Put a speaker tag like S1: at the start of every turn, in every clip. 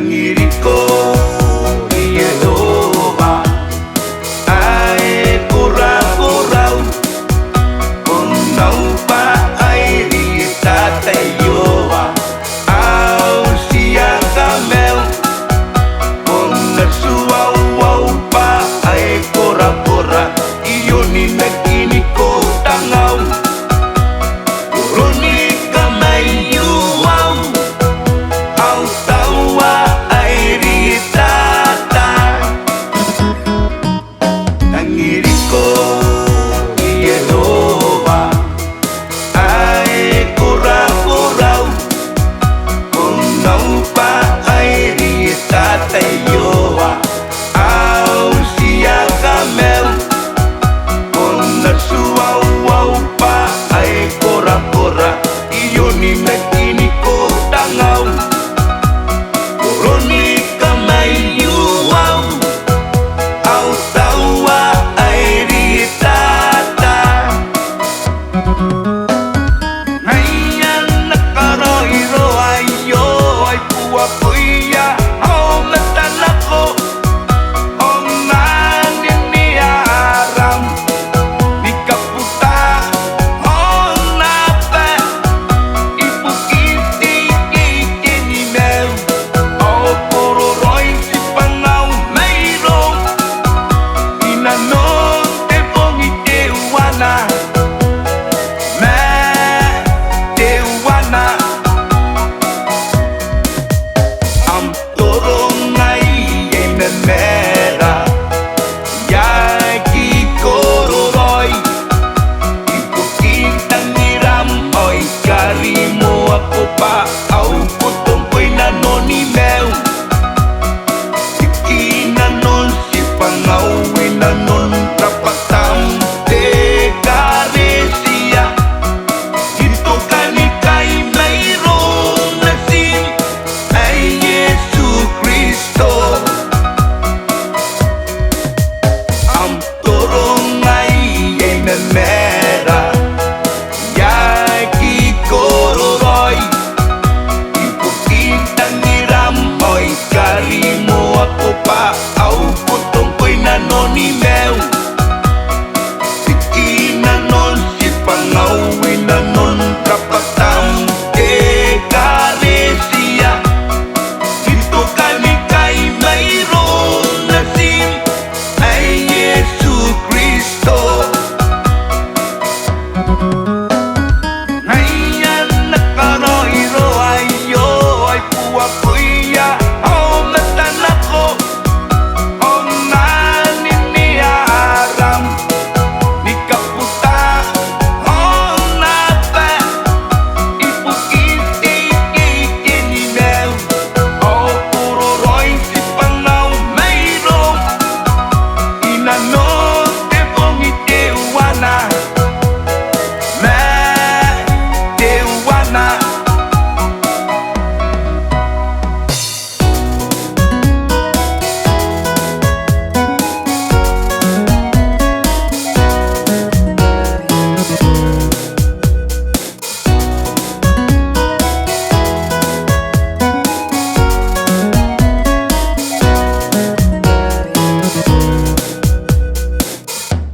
S1: Tangiriko Yehova ai kurau-kurau unau pa ai rita Yehova au siang kamel unasuau pa ai kora-kora iyo ni nakini ko tangau uroni kamayu au tawa ai rita Tangiriko Yehova ai kurau-kurau unau pa ai rita Yehova au siang kamel unasuau pa ai kora-kora iyo ni nakini ko tangau uroni kamayu au tawa ai rita Ngayon nakaroiro ayo ay puwa-puya au matanako ang naniniaram di kaputa ang napa ipukiti ikinimel au pororoy si pangaw mayroong inanon te pongitewana Tewana ang turong ay memera yaki kororoy ipukitang iram oy karimo ako pa au putong ko'y nanonimew ikinanon si pangawin nanon kapatang te karesiya Ito kanikay mayroong nasim ay Yesu Kristo ang turong ay memera yaki kororoy ipukitang iram oy karimo ako pa au putong ko'y nanonimew ikinanon si pangawin nanon kapatang te karesiya Ito kanikay mayroong nasim ay Yesu Kristo Ngayon nakaroiro ayo ay puwa-puya au matanako ang naniniaram di kaputa ang napa ipukiti ikinimel au pororoy si pangaw mayroong inanon te pongitewana Tewana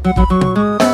S2: Thank you.